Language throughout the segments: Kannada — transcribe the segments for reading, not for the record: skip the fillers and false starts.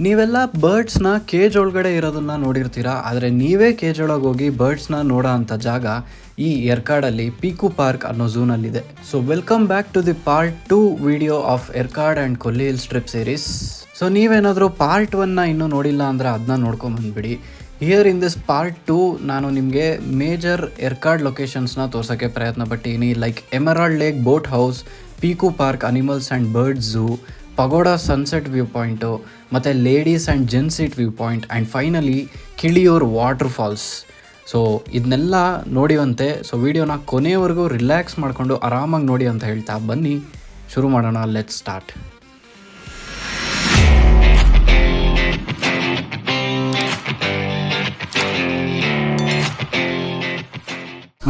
ನೀವೆಲ್ಲ ಬರ್ಡ್ಸ್ನ ಕೇಜ್ ಒಳಗಡೆ ಇರೋದನ್ನ ನೋಡಿರ್ತೀರಾ, ಆದರೆ ನೀವೇ ಕೇಜ್ ಒಳಗೆ ಹೋಗಿ ಬರ್ಡ್ಸ್ನ ನೋಡೋ ಅಂಥ ಜಾಗ ಈ ಎರ್ಕಾಡಲ್ಲಿ ಪೀಕು ಪಾರ್ಕ್ ಅನ್ನೋ ಝೂನಲ್ಲಿದೆ. So welcome back to the part 2 video of Yercaud and Kolli hills trip series. So ನೀವೇನಾದರೂ ಪಾರ್ಟ್ 1ನ ಇನ್ನೂ ನೋಡಿಲ್ಲ ಅಂದರೆ ಅದನ್ನ ನೋಡ್ಕೊಂಬಂದ್ಬಿಡಿ. ಹಿಯರ್ ಇನ್ ದಿಸ್ ಪಾರ್ಟ್ 2 ನಾನು ನಿಮಗೆ ಮೇಜರ್ ಎರ್ಕಾಡ್ ಲೊಕೇಶನ್ಸ್ನ ತೋರ್ಸೋಕ್ಕೆ ಪ್ರಯತ್ನ ಪಟ್ಟಿದ್ದೀನಿ. Like emerald lake boat house, Peeku park animals and birds zoo, pagoda sunset view point, ಮತ್ತು ladies and gents seat view point, and finally Kiliyur water falls. So ಇದನ್ನೆಲ್ಲ ನೋಡಿವಂತೆ. ಸೊ ವಿಡಿಯೋನ ಕೊನೆಯವರೆಗೂ ರಿಲ್ಯಾಕ್ಸ್ ಮಾಡಿಕೊಂಡು ಆರಾಮಾಗಿ ನೋಡಿ ಅಂತ ಹೇಳ್ತಾ ಬನ್ನಿ ಶುರು ಮಾಡೋಣ. Let's start.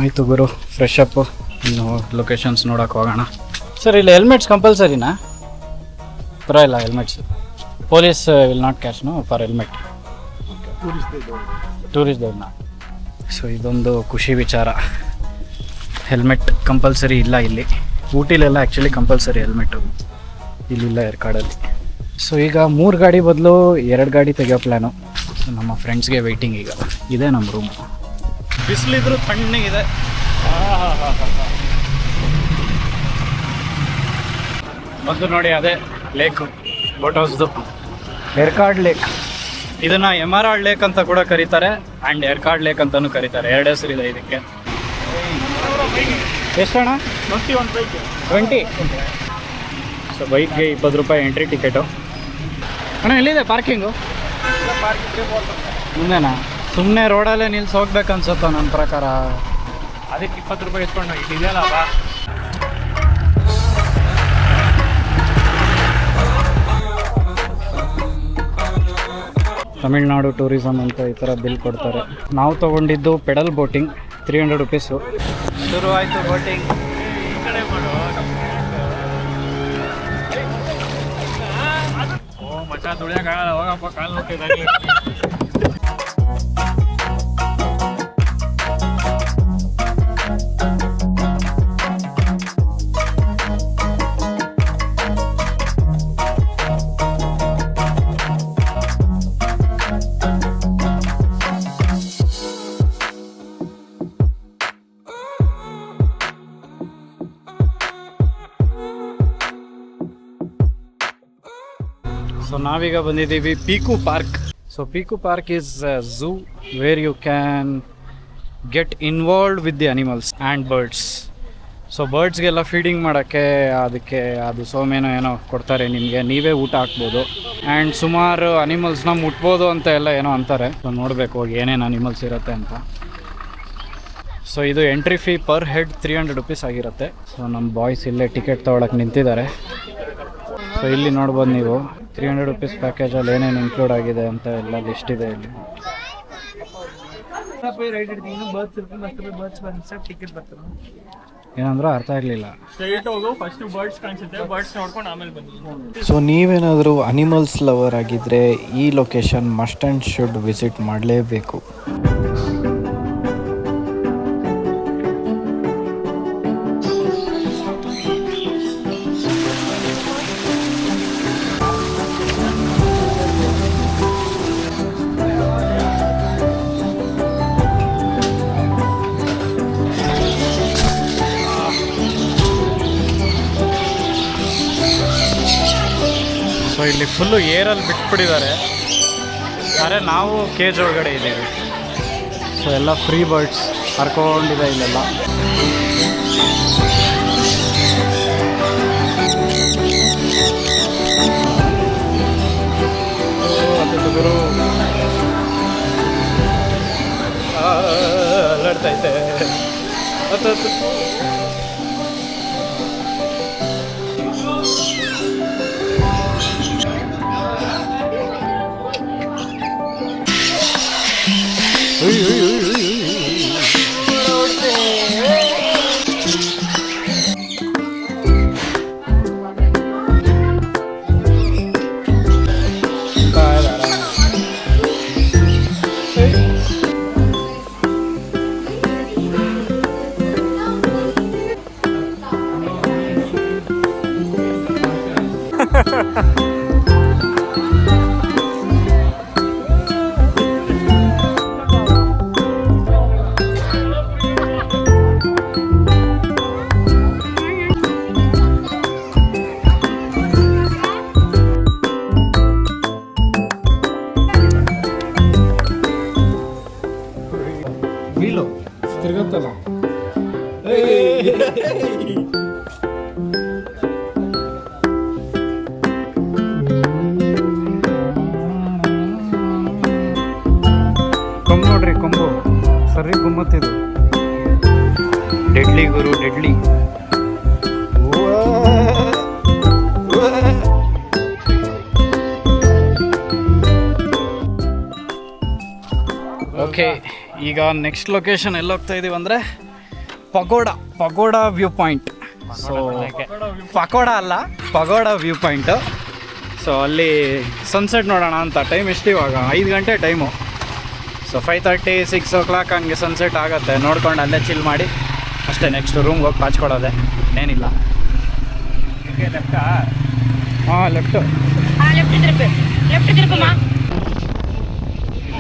ಆಯಿತು ಗುರು, ಫ್ರೆಶ್ ಅಪ್, ಇನ್ನು ಲೊಕೇಶನ್ಸ್ ನೋಡೋಕೆ ಹೋಗೋಣ. ಸರ್ ಇಲ್ಲಿ ಹೆಲ್ಮೆಟ್ಸ್ ಕಂಪಲ್ಸರಿನಾ? ಪರವಾಗಿಲ್ಲ helmets. Police will not catch no for helmet. Tourist ಇಲ್ಲ. ಸೊ ಇದೊಂದು ಖುಷಿ ವಿಚಾರ, ಹೆಲ್ಮೆಟ್ ಕಂಪಲ್ಸರಿ ಇಲ್ಲ ಇಲ್ಲಿ. ಊಟಿಲೆಲ್ಲ ಆ್ಯಕ್ಚುಲಿ ಕಂಪಲ್ಸರಿ ಹೆಲ್ಮೆಟ್ಟು, ಇಲ್ಲಿಲ್ಲ ಎರ್ಕಾಡಲ್ಲಿ. ಸೊ ಈಗ 3 ಗಾಡಿ ಬದಲು 2 ಗಾಡಿ ತೆಗೆಯೋ ಪ್ಲ್ಯಾನು. ನಮ್ಮ ಫ್ರೆಂಡ್ಸ್ಗೆ ವೆಯ್ಟಿಂಗ್. ಈಗ ಇದೆ ನಮ್ಮ ರೂಮು. ಬಿಸಿಲಿದ್ರು ತಣ್ಣಗಿದೆ. ಬಂದು ನೋಡಿ, ಅದೇ ಲೇಕು, ಬೋಟ್ ಹೌಸ್ದು, ಎರ್ಕಾಡ್ ಲೇಕ್. ಇದನ್ನು ಎಮರಾಲ್ಡ್ ಲೇಕ್ ಅಂತ ಕೂಡ ಕರೀತಾರೆ ಆ್ಯಂಡ್ ಎರ್ಕಾಡ್ ಲೇಕ್ ಅಂತಲೂ ಕರೀತಾರೆ. 2 ಹೆಸರಿದೆ ಇದಕ್ಕೆ. ಎಷ್ಟಣ್ಣ? 20. ಸೊ ಬೈಕ್ಗೆ 20 ರೂಪಾಯಿ ಎಂಟ್ರಿ ಟಿಕೆಟು. ಅಣ್ಣ ಎಲ್ಲಿದೆ ಪಾರ್ಕಿಂಗು? ಮುಂದೆನಾ? ಸುಮ್ಮನೆ ರೋಡಲ್ಲೇ ನಿಲ್ಸಿ ಹೋಗ್ಬೇಕು ಅನ್ಸುತ್ತ ನನ್ನ ಪ್ರಕಾರ. ಅದಕ್ಕೆ 20 ರೂಪಾಯಿ ಇಸ್ಕೊಂಡು ಇದೆಯಲ್ಲ. ತಮಿಳ್ನಾಡು ಟೂರಿಸಮ್ ಅಂತ ಈ ಥರ ಬಿಲ್ ಕೊಡ್ತಾರೆ. ನಾವು ತೊಗೊಂಡಿದ್ದು ಪೆಡಲ್ ಬೋಟಿಂಗ್, 300 ರುಪೀಸು. ಶುರು ಆಯಿತು ಬೋಟಿಂಗ್. ಸೊ ನಾವೀಗ ಬಂದಿದ್ದೀವಿ Peeku park. So Peeku park is zoo where you can get involved with the animals and birds. So ಬರ್ಡ್ಸ್ಗೆಲ್ಲ ಫೀಡಿಂಗ್ ಮಾಡೋಕ್ಕೆ ಅದಕ್ಕೆ ಅದು ಸೋಮೇನೋ ಏನೋ ಕೊಡ್ತಾರೆ ನಿಮಗೆ, ನೀವೇ ಊಟ ಹಾಕ್ಬೋದು. ಆ್ಯಂಡ್ ಸುಮಾರು ಅನಿಮಲ್ಸ್ನ ಮುಟ್ಬೋದು ಅಂತ ಎಲ್ಲ ಏನೋ ಅಂತಾರೆ. ಸೊ ನೋಡಬೇಕು ಹೋಗಿ ಏನೇನು ಅನಿಮಲ್ಸ್ ಇರುತ್ತೆ ಅಂತ. ಸೊ ಇದು entry fee per head 300 rupees ಆಗಿರುತ್ತೆ. ಸೊ ನಮ್ಮ ಬಾಯ್ಸ್ ಇಲ್ಲೇ ಟಿಕೆಟ್ ತೊಗೊಳಕ್ಕೆ ನಿಂತಿದ್ದಾರೆ. ಸೊ ಇಲ್ಲಿ ನೋಡ್ಬೋದು ನೀವು 300 ರುಪೀಸ್ ಪ್ಯಾಕೇಜಲ್ಲಿ ಏನೇನು ಇನ್ಕ್ಲೂಡ್ ಆಗಿದೆ ಅಂತ ಎಲ್ಲ ಲಿಸ್ಟ್ ಇದೆ ಇಲ್ಲಿ. ಏನಂದ್ರೆ ಅರ್ಥ ಆಗಲಿಲ್ಲ. ಸೊ ನೀವೇನಾದರೂ ಅನಿಮಲ್ಸ್ ಲವರ್ ಆಗಿದ್ದರೆ ಈ location must and should visit ಮಾಡಲೇಬೇಕು. ಸೊ ಇಲ್ಲಿ ಫುಲ್ಲು ಏರಲ್ಲಿ ಬಿಟ್ಬಿಟ್ಟಿದ್ದಾರೆ, ಆದರೆ ನಾವು ಕೇಜ್ ಒಳಗಡೆ ಇದ್ದೀವಿ. ಸೊ ಎಲ್ಲ ಫ್ರೀ ಬರ್ಡ್ಸ್ ಕರ್ಕೊಂಡಿದೆ ಇಲ್ಲೆಲ್ಲ. ಅಲ್ಲಾಡ್ತೈತೆ. ಕೊಂಬು ನೋಡ್ರಿ, ಕೊಂಬು ಸರಿ ಗುಮ್ಮತ್ತಿದು. ಡೆಡ್ಲಿ ಗುರು, ಡೆಡ್ಲಿ. ಓಕೆ, ಈಗ ನೆಕ್ಸ್ಟ್ ಲೊಕೇಶನ್ ಎಲ್ಲಿ ಹೋಗ್ತಾ ಇದೀವಿ ಅಂದರೆ ಪಗೋಡ ವ್ಯೂ ಪಾಯಿಂಟ್. ಸೊ ಪಕೋಡ ಅಲ್ಲ, ಪಗೋಡ ವ್ಯೂ ಪಾಯಿಂಟು. ಸೊ ಅಲ್ಲಿ ಸನ್ಸೆಟ್ ನೋಡೋಣ ಅಂತ. ಟೈಮ್ ಎಷ್ಟು ಇವಾಗ? 5 ಗಂಟೆ ಟೈಮು. ಸೊ 5:30, 6 o'clock ಹಂಗೆ ಸನ್ಸೆಟ್ ಆಗುತ್ತೆ. ನೋಡ್ಕೊಂಡು ಅಲ್ಲೇ ಚಿಲ್ ಮಾಡಿ ಅಷ್ಟೇ. ನೆಕ್ಸ್ಟ್ ರೂಮ್ಗೆ ಹೋಗಿ ಪಾಚ್ಕೊಡೋದೆ, ಏನಿಲ್ಲ. ಹಾಂ, ಲೆಫ್ಟು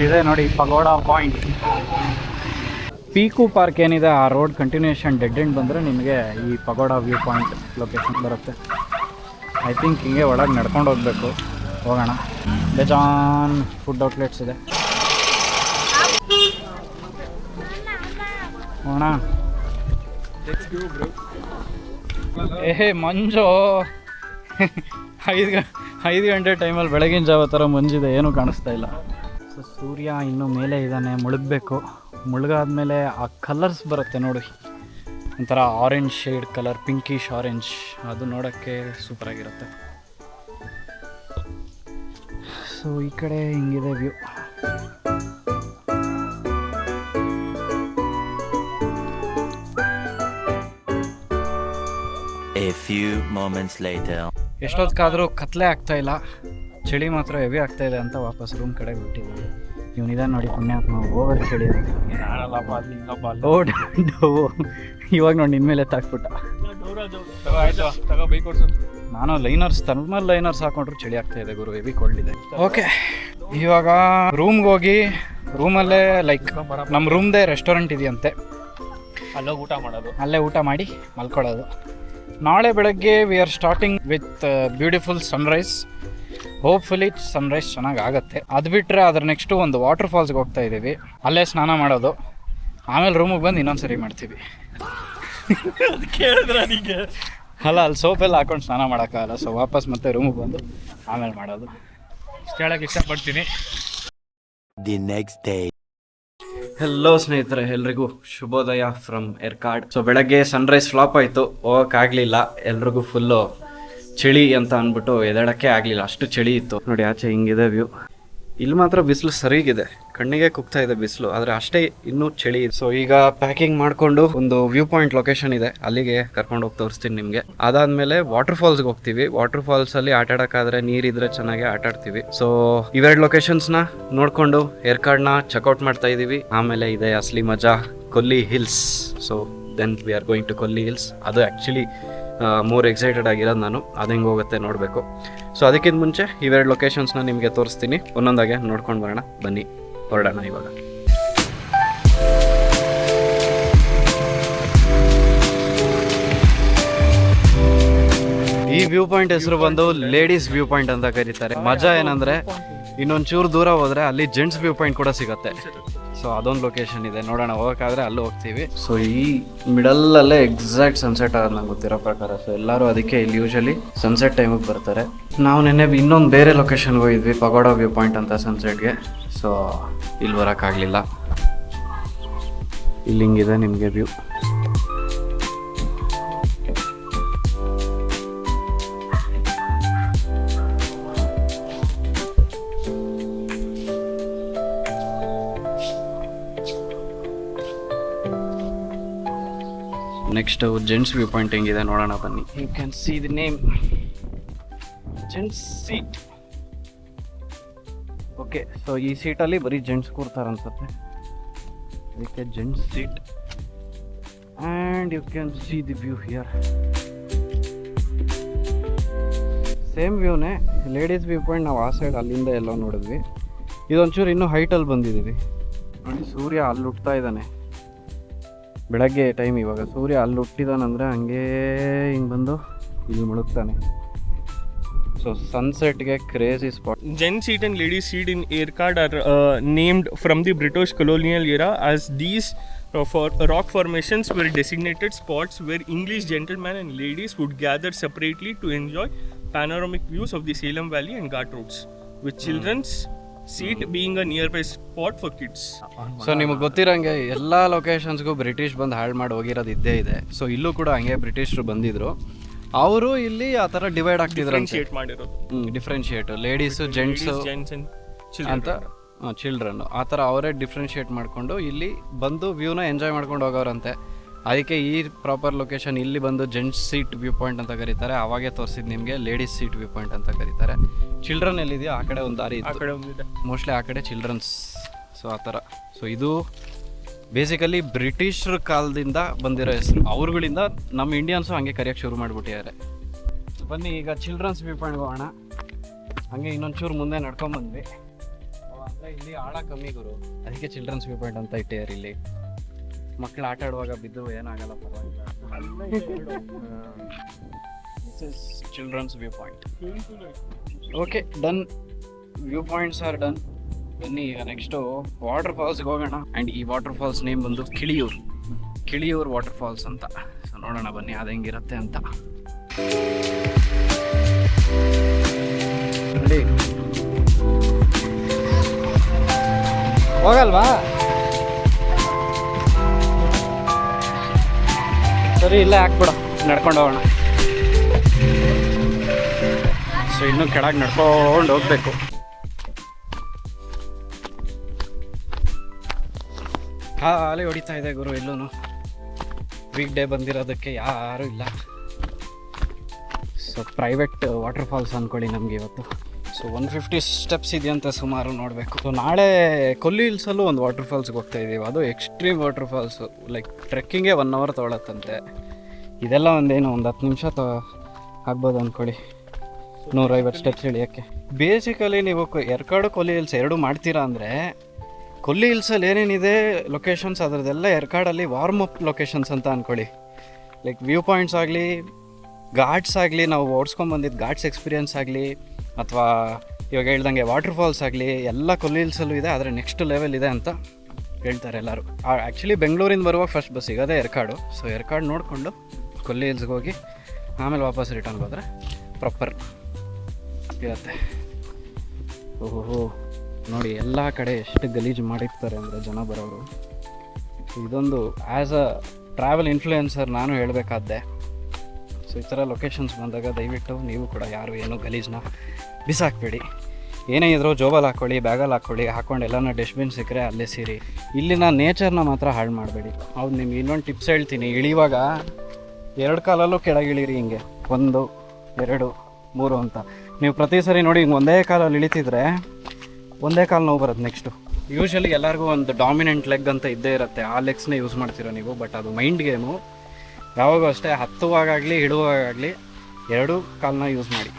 ಇದೆ ನೋಡಿ ಪಗೋಡ ಪಾಯಿಂಟ್. ಪೀಕು ಪಾರ್ಕ್ ಏನಿದೆ ಆ ರೋಡ್ ಕಂಟಿನ್ಯೂಷನ್ ಡೆಡ್ ಎಂಡ್ ಬಂದರೆ ನಿಮಗೆ ಈ ಪಗೋಡ ವ್ಯೂ ಪಾಯಿಂಟ್ ಲೊಕೇಶನ್ ಬರುತ್ತೆ. ಐ ಥಿಂಕ್ ಹಿಂಗೆ ಒಳಗೆ ನಡ್ಕೊಂಡು ಹೋಗಬೇಕು. ಹೋಗೋಣ. ಬೇಜಾನ್ ಫುಡ್ ಔಟ್ಲೆಟ್ಸ್ ಇದೆ. ಹೋಗೋಣ. ಮಂಜು 5 ಗಂಟೆ ಟೈಮಲ್ಲಿ ಬೆಳಗಿನ ಜಾವ ಥರ ಮಂಜಿದೆ, ಏನೂ ಕಾಣಿಸ್ತಾ ಇಲ್ಲ. ಸೊ ಸೂರ್ಯ ಇನ್ನೂ ಮೇಲೆ ಇದ್ದಾನೆ, ಮುಳುಗಬೇಕು. ಮುಳುಗಾದ್ಮೇಲೆ ಆ ಕಲರ್ಸ್ ಬರುತ್ತೆ ನೋಡಿ, ಒಂಥರ orange shade colour, pinkish orange. ಅದು ನೋಡೋಕ್ಕೆ ಸೂಪರಾಗಿರುತ್ತೆ. ಸೊ ಈ ಕಡೆ ಹಿಂಗಿದೆ view. A few moments later. ಎಷ್ಟೊತ್ತಾದರೂ ಕತ್ಲೆ ಆಗ್ತಾ ಇಲ್ಲ, ಚಳಿ ಮಾತ್ರ ಹೆವಿ ಆಗ್ತಾ ಇದೆ ಅಂತ ವಾಪಸ್ ರೂಮ್ ಕಡೆ ಬಿಟ್ಟಿದ್ದೀವಿ. ಇವನಿದ ನೋಡಿ ಪುಣ್ಯಾತ್ಮ, ಓವರ್ ಚಳಿ. ಇವಾಗ ನೋಡಿ ನಿನ್ಮೇಲೆ ತಾಕ್ಬಿಟ್ಟ. ನಾನು ಲೈನರ್ಸ್, ಥರ್ಮಲ್ ಲೈನರ್ಸ್ ಹಾಕೊಂಡ್ರು ಚಳಿ ಆಗ್ತಾ ಇದೆ ಗುರು, ಹೆವಿ ಕೋಲ್ಡ್ ಇದೆ. ಓಕೆ, ಇವಾಗ ರೂಮ್ಗೆ ಹೋಗಿ ರೂಮಲ್ಲೇ ಲೈಕ್ ನಮ್ಮ ರೂಮ್ದೇ ರೆಸ್ಟೋರೆಂಟ್ ಇದೆಯಂತೆ, ಅಲ್ಲೇ ಊಟ ಮಾಡಿ ಮಲ್ಕೊಳ್ಳೋದು. ನಾಳೆ ಬೆಳಗ್ಗೆ we are starting with beautiful Sunrise. Hopefully Sunrise ಚೆನ್ನಾಗಿ ಆಗುತ್ತೆ. ಅದು ಬಿಟ್ಟರೆ ಅದ್ರ ನೆಕ್ಸ್ಟು ಒಂದು ವಾಟರ್ ಫಾಲ್ಸ್ಗೆ ಹೋಗ್ತಾ ಇದ್ದೀವಿ, ಅಲ್ಲೇ ಸ್ನಾನ ಮಾಡೋದು. ಆಮೇಲೆ ರೂಮಿಗೆ ಬಂದು ಇನ್ನೊಂದು ಸರಿ ಮಾಡ್ತೀವಿ. ಅಲ್ಲ, ಅಲ್ಲಿ ಸೋಪೆಲ್ಲ ಹಾಕೊಂಡು ಸ್ನಾನ ಮಾಡೋಕ್ಕಾಗಲ್ಲ. ಸೊ ವಾಪಸ್ ಮತ್ತೆ ರೂಮಿಗೆ ಬಂದು ಆಮೇಲೆ ಮಾಡೋದು. ಇಷ್ಟು ಹೇಳೋಕ್ಕೆ ಇಷ್ಟಪಡ್ತೀನಿ. The next day. ಹೆಲೋ ಸ್ನೇಹಿತರೆ, ಎಲ್ರಿಗೂ ಶುಭೋದಯ ಫ್ರಮ್ ಏರ್ಕಾಡ್. ಸೊ ಬೆಳಗ್ಗೆ ಸನ್ರೈಸ್ ಫ್ಲಾಪ್ ಆಯಿತು, ಹೋಗೋಕ್ಕಾಗಲಿಲ್ಲ. ಎಲ್ರಿಗೂ ಫುಲ್ಲು ಚಳಿ ಅಂತ ಅಂದ್ಬಿಟ್ಟು ಎದ್ದೇಳಕ್ಕೆ ಆಗಲಿಲ್ಲ, ಅಷ್ಟು ಚಳಿ ಇತ್ತು. ನೋಡಿ ಆಚೆ ಹಿಂಗಿದೆ ವ್ಯೂ. ಇಲ್ಲಿ ಮಾತ್ರ ಬಿಸಿಲು ಸರಿಗಿದೆ, ಕಣ್ಣಿಗೆ ಕುಗ್ತಾ ಇದೆ ಬಿಸಿಲು, ಆದರೆ ಅಷ್ಟೇ ಇನ್ನೂ ಚಳಿ. ಸೊ ಈಗ ಪ್ಯಾಕಿಂಗ್ ಮಾಡಿಕೊಂಡು ಒಂದು ವ್ಯೂ ಪಾಯಿಂಟ್ ಲೊಕೇಶನ್ ಇದೆ, ಅಲ್ಲಿಗೆ ಕರ್ಕೊಂಡು ಹೋಗಿ ತೋರಿಸ್ತೀನಿ ನಿಮಗೆ. ಅದಾದಮೇಲೆ ವಾಟರ್ ಫಾಲ್ಸ್ಗೆ ಹೋಗ್ತೀವಿ. ವಾಟರ್ ಫಾಲ್ಸಲ್ಲಿ ಆಟ ಆಡೋಕ್ಕಾದ್ರೆ ನೀರಿದ್ರೆ ಚೆನ್ನಾಗಿ ಆಟ ಆಡ್ತೀವಿ. ಸೊ ಇವೆರಡು ಲೊಕೇಶನ್ಸ್ನ ನೋಡಿಕೊಂಡು ಏರ್ಕಾಡ್ನ ಚೆಕ್ಔಟ್ ಮಾಡ್ತಾ ಇದ್ದೀವಿ. ಆಮೇಲೆ ಇದೆ ಅಸಲಿ ಮಜಾ, Kolli hills. So then we are going to Kolli hills. ಅದು ಆ್ಯಕ್ಚುಲಿ ಮೋರ್ ಎಕ್ಸೈಟೆಡ್ ಆಗಿರೋದು ನಾನು, ಅದು ಹೆಂಗೆ ಹೋಗುತ್ತೆ ನೋಡಬೇಕು. ಸೊ ಅದಕ್ಕಿಂತ ಮುಂಚೆ ಇವೆರಡು ಲೊಕೇಶನ್ಸ್ನ ನಿಮಗೆ ತೋರಿಸ್ತೀನಿ, ಒಂದೊಂದಾಗೆ ನೋಡ್ಕೊಂಡು ಬರೋಣ. ಬನ್ನಿ ಹೊರಡೋಣ ಇವಾಗ. ಈ ವ್ಯೂ ಪಾಯಿಂಟ್ ಹೆಸರು ಬಂದು ಲೇಡೀಸ್ ವ್ಯೂ ಪಾಯಿಂಟ್ ಅಂತ ಕರೀತಾರೆ. ಮಜಾ ಏನಂದರೆ ಇನ್ನೊಂದು ಚೂರು ದೂರ ಹೋದರೆ ಅಲ್ಲಿ ಜೆಂಟ್ಸ್ ವ್ಯೂ ಪಾಯಿಂಟ್ ಕೂಡ ಸಿಗುತ್ತೆ. ಸೊ ಅದೊಂದು ಲೊಕೇಶನ್ ಇದೆ, ನೋಡೋಣ. ಹೋಗೋಕ್ಕಾದ್ರೆ ಅಲ್ಲೂ ಹೋಗ್ತೀವಿ. ಸೊ ಈ ಮಿಡಲ್ಲಲ್ಲೇ ಎಕ್ಸಾಕ್ಟ್ ಸನ್ಸೆಟ್ ಆಗೋದು ನಂಗೆ ಗೊತ್ತಿರೋ ಪ್ರಕಾರ. ಸೊ ಎಲ್ಲರೂ ಅದಕ್ಕೆ ಇಲ್ಲಿ ಯೂಶಲಿ ಸನ್ಸೆಟ್ ಟೈಮಿಗೆ ಬರ್ತಾರೆ. ನಾವು ನೆನ್ನೆ ಇನ್ನೊಂದು ಬೇರೆ ಲೊಕೇಶನ್ಗೆ ಹೋಗಿದ್ವಿ, ಪಗೋಡ ವ್ಯೂ ಪಾಯಿಂಟ್ ಅಂತ, ಸನ್ಸೆಟ್ಗೆ. ಸೊ ಇಲ್ಲಿ ಬರೋಕ್ಕಾಗಲಿಲ್ಲ. ಇಲ್ಲಿ ಹಿಂಗಿದೆ ನಿಮಗೆ view. Next gents view point ಹೆಂಗಿದೆ ನೋಡೋಣ ಬನ್ನಿ. You can see the name, gents seat. Okay, so ಈ ಸೀಟಲ್ಲಿ ಬರೀ ಜೆಂಟ್ಸ್ ಕೂರ್ತಾರೆ ಅನ್ಸುತ್ತೆ, ಅದಕ್ಕೆ gents seat. And you can see the view here. Same ವ್ಯೂನೇ, ಲೇಡೀಸ್ ವ್ಯೂ ಪಾಯಿಂಟ್ ನಾವು ಆ ಸೈಡ್ ಅಲ್ಲಿಂದ ಎಲ್ಲೋ ನೋಡಿದ್ವಿ. ಇದೊಂಚೂರು ಇನ್ನೂ ಹೈಟಲ್ಲಿ ಬಂದಿದ್ದೀವಿ ನೋಡಿ. ಸೂರ್ಯ ಅಲ್ಲಿ ಹುಟ್ತಾ ಇದ್ದಾನೆ, ಬೆಳಗ್ಗೆ ಟೈಮ್. ಇವಾಗ ಸೂರ್ಯ ಅಲ್ಲಿ ಹುಟ್ಟಿದಾನಂದರೆ ಹಂಗೇ ಹಿಂಗೆ ಬಂದು ಇಲ್ಲಿ ಮುಳುಗ್ತಾನೆ. ಸೊ ಸನ್ಸೆಟ್ಗೆ crazy spot. Gents seat and ladies seat in Erkard are named from the British colonial era, as these for rock formations were designated spots where English gentlemen and ladies would gather separately to enjoy panoramic views of the Salem Valley and Ghat roads, with children's seat being a nearby spot for kids. So ನಿಮಗೆ ಗೊತ್ತಿರೋಂಗೆ ಎಲ್ಲ ಲೊಕೇಶನ್ಸ್ಗೂ ಬ್ರಿಟಿಷ್ ಬಂದು ಹಾಳು ಮಾಡಿ ಹೋಗಿರೋದು ಇದ್ದೇ ಇದೆ. ಸೊ ಇಲ್ಲೂ ಕೂಡ ಹಂಗೆ ಬ್ರಿಟಿಷರು ಬಂದಿದ್ರು, ಅವರು ಇಲ್ಲಿ ಆ ಥರ ಡಿವೈಡ್ ಆಗ್ತಿದ್ರು ಡಿಫ್ರೆನ್ಶಿಯೇಟ್ ಲೇಡೀಸು ಜೆಂಟ್ಸು ಅಂತ ಚಿಲ್ಡ್ರನ್ ಆ ಥರ ಅವರೇ ಡಿಫ್ರೆನ್ಶಿಯೇಟ್ ಮಾಡಿಕೊಂಡು ಇಲ್ಲಿ ಬಂದು ವ್ಯೂನ ಎಂಜಾಯ್ ಮಾಡ್ಕೊಂಡು ಹೋಗೋರಂತೆ. ಅದಕ್ಕೆ ಈ ಪ್ರಾಪರ್ ಲೊಕೇಶನ್ ಇಲ್ಲಿ ಬಂದು ಜೆಂಟ್ಸ್ ಸೀಟ್ ವ್ಯೂ ಪಾಯಿಂಟ್ ಅಂತ ಕರೀತಾರೆ. ಅವಾಗೆ ತೋರಿಸಿದ್ದು ನಿಮಗೆ ಲೇಡೀಸ್ ಸೀಟ್ ವ್ಯೂ ಪಾಯಿಂಟ್ ಅಂತ ಕರೀತಾರೆ. ಚಿಲ್ಡ್ರನ್ ಎಲ್ಲಿದೆಯೋ ಆ ಕಡೆ ಒಂದು ದಾರಿ ಇತ್ತು, ಮೋಸ್ಟ್ಲಿ ಆ ಕಡೆ ಚಿಲ್ಡ್ರನ್ಸ್. ಸೊ ಆ ಥರ. ಸೊ ಇದು ಬೇಸಿಕಲಿ ಬ್ರಿಟಿಷರ ಕಾಲದಿಂದ ಬಂದಿರೋ ಹೆಸರು. ಅವ್ರುಗಳಿಂದ ನಮ್ಮ ಇಂಡಿಯನ್ಸು ಹಂಗೆ ಕರೆಯೋಕ್ಕೆ ಶುರು ಮಾಡಿಬಿಟ್ಟಿದ್ದಾರೆ. ಬನ್ನಿ ಈಗ ಚಿಲ್ಡ್ರನ್ಸ್ ವ್ಯೂ ಪಾಯಿಂಟ್ಗೆ ಹೋಗೋಣ. ಹಂಗೆ ಇನ್ನೊಂಚೂರು ಮುಂದೆ ನಡ್ಕೊಂಬಂದ್ವಿ. ಅಂದರೆ ಇಲ್ಲಿ ಆಳ ಕಮ್ಮಿ ಗುರು, ಅದಕ್ಕೆ ಚಿಲ್ಡ್ರನ್ಸ್ ವ್ಯೂ ಪಾಯಿಂಟ್ ಅಂತ ಇಟ್ಟಿದ್ದಾರೆ. ಇಲ್ಲಿ ಮಕ್ಕಳು ಆಟ ಆಡುವಾಗ ಬಿದ್ದು ಏನಾಗಲ್ಲ, ಪರವಾಗಿಲ್ಲ. This is children's view point. Okay, done. View points are done. ಬನ್ನಿ ಈಗ ನೆಕ್ಸ್ಟು ವಾಟರ್ ಫಾಲ್ಸ್ಗೆ ಹೋಗೋಣ. ಆ್ಯಂಡ್ ಈ ವಾಟರ್ ಫಾಲ್ಸ್ ನೇಮ್ ಬಂದು ಕಿಳಿಯೂರು ವಾಟರ್ ಫಾಲ್ಸ್ ಅಂತ. ಸೊ ನೋಡೋಣ ಬನ್ನಿ ಅದು ಹೆಂಗಿರುತ್ತೆ ಅಂತ. ಹೋಗಲ್ವಾ? ಸರಿ, ಇಲ್ಲೇ ಹಾಕ್ಬಿಡ, ನಡ್ಕೊಂಡು ಹೋಗೋಣ. ಸೊ ಇನ್ನೂ ಕೆಳಗೆ ನಡ್ಕೊಂಡು ಹೋಗ್ಬೇಕು. ಖಾಲಿ ಹೊಡಿತಾ ಇದೆ ಗುರು. ಎಲ್ಲೂ ವೀಕ್ ಡೇ ಬಂದಿರೋದಕ್ಕೆ ಯಾರೂ ಇಲ್ಲ. ಸೊ ಪ್ರೈವೇಟ್ ವಾಟರ್ ಫಾಲ್ಸ್ ಅಂದ್ಕೊಳ್ಳಿ ನಮಗೆ ಇವತ್ತು. ಸೊ 150 ಸ್ಟೆಪ್ಸ್ ಇದೆಯಂತೆ ಸುಮಾರು, ನೋಡಬೇಕು. ಸೊ ನಾಳೆ ಕೊಲ್ಲಿ ಹಿಲ್ಸಲ್ಲೂ ಒಂದು ವಾಟರ್ ಫಾಲ್ಸ್ಗೆ ಹೋಗ್ತಾ ಇದ್ದೀವಿ. ಅದು ಎಕ್ಸ್ಟ್ರೀಮ್ ವಾಟರ್ ಫಾಲ್ಸು. ಲೈಕ್ ಟ್ರೆಕ್ಕಿಂಗೇ 1 hour ತೊಗೊಳತ್ತಂತೆ. ಇದೆಲ್ಲ ಒಂದೇನು ಒಂದು 10 ನಿಮಿಷ ಆಗ್ಬೋದು ಅಂದ್ಕೊಳ್ಳಿ, 150 ಸ್ಟೆಪ್ಸ್ ಇಳಿಯೋಕ್ಕೆ. ಬೇಸಿಕಲಿ ನೀವು ಎರ್ಕಾಡು ಕೊಲ್ಲಿ ಹಿಲ್ಸ್ ಎರಡೂ ಮಾಡ್ತೀರಾ ಅಂದರೆ, ಕೊಲ್ಲಿ ಹಿಲ್ಸಲ್ಲಿ ಏನೇನಿದೆ ಲೊಕೇಶನ್ಸ್ ಅದರದ್ದೆಲ್ಲ ಎರ್ಕಾಡಲ್ಲಿ ವಾರ್ಮ್ ಅಪ್ ಲೊಕೇಶನ್ಸ್ ಅಂತ ಅಂದ್ಕೊಳ್ಳಿ. ಲೈಕ್ ವ್ಯೂ ಪಾಯಿಂಟ್ಸ್ ಆಗಲಿ, ಘಾಟ್ಸ್ ಆಗಲಿ, ನಾವು ಓಡಿಸ್ಕೊಂಬಂದಿದ್ದು ಘಾಟ್ಸ್ ಎಕ್ಸ್ಪೀರಿಯನ್ಸ್ ಆಗಲಿ, ಅಥವಾ ಇವಾಗ ಹೇಳ್ದಂಗೆ ವಾಟರ್ ಫಾಲ್ಸ್ ಆಗಲಿ, ಎಲ್ಲ ಕೊಲ್ಲಿ ಹಿಲ್ಸಲ್ಲೂ ಇದೆ. ಆದರೆ ನೆಕ್ಸ್ಟ್ ಲೆವೆಲ್ ಇದೆ ಅಂತ ಹೇಳ್ತಾರೆ ಎಲ್ಲರೂ. ಆ್ಯಕ್ಚುಲಿ ಬೆಂಗಳೂರಿಂದ ಬರುವಾಗ ಫಸ್ಟ್ ಬಸ್ ಸಿಗೋದೇ ಎರ್ಕಾಡು. ಸೊ ಎರ್ಕಾಡು ನೋಡಿಕೊಂಡು ಕೊಲ್ಲಿ ಹಿಲ್ಸ್ಗೆ ಹೋಗಿ ಆಮೇಲೆ ವಾಪಸ್ ರಿಟರ್ನ್ ಹೋದರೆ ಪ್ರಾಪರ್ ಇರುತ್ತೆ. ಓಹೋ ನೋಡಿ, ಎಲ್ಲ ಕಡೆ ಎಷ್ಟು ಗಲೀಜು ಮಾಡಿರ್ತಾರೆ ಅಂದರೆ ಜನ ಬರೋರು. ಇದೊಂದು ಆ್ಯಸ್ ಅ ಟ್ರಾವೆಲ್ ಇನ್ಫ್ಲೂಯೆನ್ಸರ್ ನಾನು ಹೇಳಬೇಕಾದ್ದೆ. ಸೊ ಈ ಥರ ಲೊಕೇಶನ್ಸ್ ಬಂದಾಗ ದಯವಿಟ್ಟು ನೀವು ಕೂಡ ಯಾರು ಏನೋ ಗಲೀಜನ್ನ ಬಿಸಾಕಬೇಡಿ. ಏನೇ ಇದ್ರೂ ಜೋಬಲ್ಲಿ ಹಾಕ್ಕೊಳ್ಳಿ, ಬ್ಯಾಗಲ್ಲಿ ಹಾಕ್ಕೊಂಡು ಎಲ್ಲನ ಡಸ್ಟ್ಬಿನ್ ಸಿಕ್ಕರೆ ಅಲ್ಲೇ ಸೇರಿ. ಇಲ್ಲಿನ ನೇಚರ್ನ ಮಾತ್ರ ಹಾಳು ಮಾಡಬೇಡಿ. ಹೌದು, ನಿಮ್ಗೆ ಇನ್ನೊಂದು ಟಿಪ್ಸ್ ಹೇಳ್ತೀನಿ. ಇಳಿಯುವಾಗ 2 ಕಾಲಲ್ಲೂ ಕೆಳಗೆ ಇಳೀರಿ. ಹಿಂಗೆ 1, 2, 3 ಅಂತ. ನೀವು ಪ್ರತಿ ಸರಿ ನೋಡಿ ಹಿಂಗೆ ಒಂದೇ ಕಾಲಲ್ಲಿ ಇಳಿತಿದ್ರೆ ಒಂದೇ ಕಾಲು ನೋವು ಬರುತ್ತೆ. ನೆಕ್ಸ್ಟು ಯೂಶ್ವಲಿ ಎಲ್ಲರಿಗೂ ಒಂದು ಡಾಮಿನೆಂಟ್ ಲೆಗ್ ಅಂತ ಇದ್ದೇ ಇರುತ್ತೆ. ಆ ಲೆಗ್ಸ್ನೇ ಯೂಸ್ ಮಾಡ್ತೀರ ನೀವು. ಬಟ್ ಅದು ಮೈಂಡ್ ಗೇಮು. ಯಾವಾಗೂ ಅಷ್ಟೇ, ಹತ್ತುವಾಗಲಿ ಇಡುವಾಗಲಿ 2 ಕಾಲನ್ನ ಯೂಸ್ ಮಾಡಿ.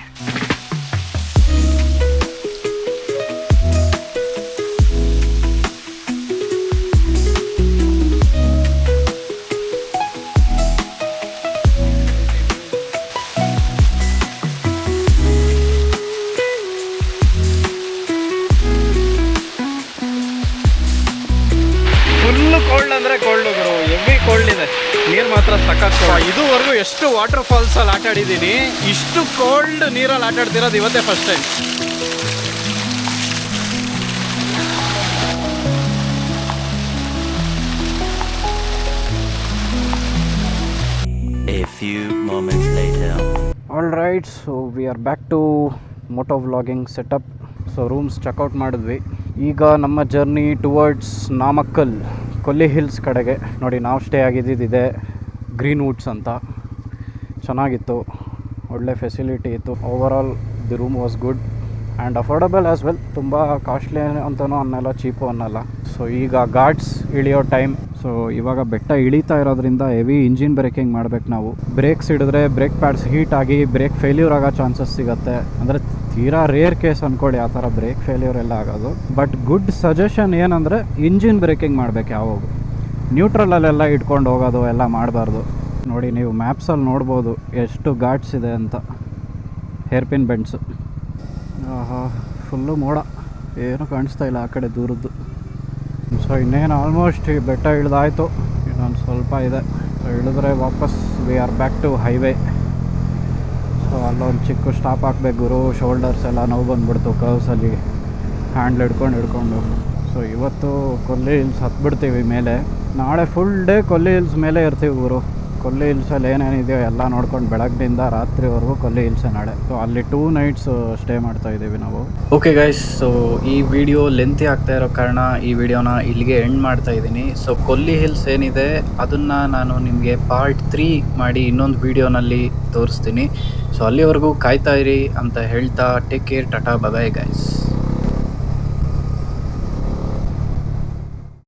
ಫುಲ್ಲು ಕೋಲ್ಡ್ ಅಂದರೆ ಕೋಲ್ಡು ಗುರು, ಹೆವಿ ಕೋಲ್ಡ್ ಇದೆ. ನೀರು ಮಾತ್ರ ಸಖತ್. ಇದುವರೆಗೂ ಎಷ್ಟು ವಾಟರ್ ಫಾಲ್ಸಲ್ಲಿ ಆಟ ಆಡಿದ್ದೀನಿ, ಇಷ್ಟು ಕೋಲ್ಡ್ ನೀರಲ್ಲಿ ಆಟ ಆಡ್ತಿರೋದು ಇವತ್ತೇ first time. A few moments later. All right, so we are back to moto vlogging setup. So rooms check out ಮಾಡಿದ್ವಿ. ಈಗ ನಮ್ಮ ಜರ್ನಿ ಟುವರ್ಡ್ಸ್ ನಾಮಕ್ಕಲ್, ಕೊಲ್ಲಿ ಹಿಲ್ಸ್ ಕಡೆಗೆ. ನೋಡಿ, ನಾವು ಸ್ಟೇ ಆಗಿದ್ದಿದೆ ಗ್ರೀನ್ ವುಡ್ಸ್ ಅಂತ. ಚೆನ್ನಾಗಿತ್ತು, ಒಳ್ಳೆ ಫೆಸಿಲಿಟಿ ಇತ್ತು. Overall the room was good and affordable as well. ತುಂಬ ಕಾಸ್ಟ್ಲಿ ಅಂತಲೂ ಅನ್ನಲ್ಲ, ಚೀಪು ಅನ್ನಲ್ಲ. ಸೊ ಈಗ ಘಾಟ್ಸ್ ಇಳಿಯೋ ಟೈಮ್. ಸೊ ಇವಾಗ ಬೆಟ್ಟ ಇಳಿತಾ ಇರೋದ್ರಿಂದ ಹೆವಿ ಇಂಜಿನ್ ಬ್ರೇಕಿಂಗ್ ಮಾಡಬೇಕು ನಾವು. ಬ್ರೇಕ್ಸ್ ಹಿಡಿದ್ರೆ ಬ್ರೇಕ್ ಪ್ಯಾಡ್ಸ್ ಹೀಟ್ ಆಗಿ ಬ್ರೇಕ್ ಫೇಲ್ಯೂರ್ ಆಗೋ ಚಾನ್ಸಸ್ ಸಿಗುತ್ತೆ. ಅಂದರೆ ತೀರಾ ರೇರ್ ಕೇಸ್ ಅಂದ್ಕೊಳ್ಳಿ ಆ ಥರ ಬ್ರೇಕ್ ಫೇಲ್ಯೂರ್ ಎಲ್ಲ ಆಗೋದು. ಬಟ್ ಗುಡ್ ಸಜೆಷನ್ ಏನಂದರೆ ಇಂಜಿನ್ ಬ್ರೇಕಿಂಗ್ ಮಾಡಬೇಕು ಯಾವಾಗ. ನ್ಯೂಟ್ರಲಲ್ಲೆಲ್ಲ ಇಟ್ಕೊಂಡು ಹೋಗೋದು ಎಲ್ಲ ಮಾಡಬಾರ್ದು. ನೋಡಿ, ನೀವು ಮ್ಯಾಪ್ಸಲ್ಲಿ ನೋಡ್ಬೋದು ಎಷ್ಟು ಘಾಟ್ಸ್ ಇದೆ ಅಂತ. ಹೇರ್ಪಿನ್ ಬೆಂಡ್ಸು. ಆಹಾ, ಫುಲ್ಲು ಮೋಡ, ಏನೂ ಕಾಣಿಸ್ತಾ ಇಲ್ಲ ಆ ಕಡೆ ದೂರದ್ದು. ಸೊ ಇನ್ನೇನು ಆಲ್ಮೋಸ್ಟ್ ಈ ಬೆಟ್ಟ ಇಳಿದಾಯಿತು, ಇನ್ನೊಂದು ಸ್ವಲ್ಪ ಇದೆ. ಸೊ ಇಳಿದ್ರೆ ವಾಪಸ್ we are back to highway. So ಅಲ್ಲೊಂದು ಚಿಕ್ಕ ಸ್ಟಾಪ್ ಹಾಕ್ಬೇಕು ಗುರು. ಶೋಲ್ಡರ್ಸ್ ಎಲ್ಲ ನೋವು ಬಂದುಬಿಡ್ತು ಕರ್ವ್ಸಲ್ಲಿ. ಹ್ಯಾಂಡ್ಲ್ ಹಿಡ್ಕೊಂಡು ಸೊ ಇವತ್ತು ಕೊಲ್ಲಿ ಹಿಲ್ಸ್ ಹತ್ಬಿಡ್ತೀವಿ ಮೇಲೆ. ನಾಳೆ ಫುಲ್ ಡೇ ಕೊಲ್ಲಿ ಹಿಲ್ಸ್ ಮೇಲೆ ಇರ್ತೀವಿ ಗುರು. ಕೊಲ್ಲಿ ಹಿಲ್ಸಲ್ಲಿ ಏನೇನಿದೆಯೋ ಎಲ್ಲ ನೋಡ್ಕೊಂಡು ಬೆಳಗ್ಗಿನಿಂದ ರಾತ್ರಿವರೆಗೂ ಕೊಲ್ಲಿ ಹಿಲ್ಸೇ ನಾಳೆ. ಸೊ ಅಲ್ಲಿ 2 nights ಸ್ಟೇ ಮಾಡ್ತಾ ಇದ್ದೀವಿ ನಾವು. ಓಕೆ ಗೈಸ್, ಸೊ ಈ ವಿಡಿಯೋ ಲೆಂತಿ ಆಗ್ತಾ ಇರೋ ಕಾರಣ ಈ ವಿಡಿಯೋನ ಇಲ್ಲಿಗೆ ಎಂಡ್ ಮಾಡ್ತಾ ಇದ್ದೀನಿ. ಸೊ ಕೊಲ್ಲಿ ಹಿಲ್ಸ್ ಏನಿದೆ ಅದನ್ನು ನಾನು ನಿಮಗೆ ಪಾರ್ಟ್ 3 ಮಾಡಿ ಇನ್ನೊಂದು ವಿಡಿಯೋನಲ್ಲಿ ತೋರಿಸ್ತೀನಿ. ಸೊ ಅಲ್ಲಿವರೆಗೂ ಕಾಯ್ತಾ ಇರಿ ಅಂತ ಹೇಳ್ತಾ take care, tata, bye guys.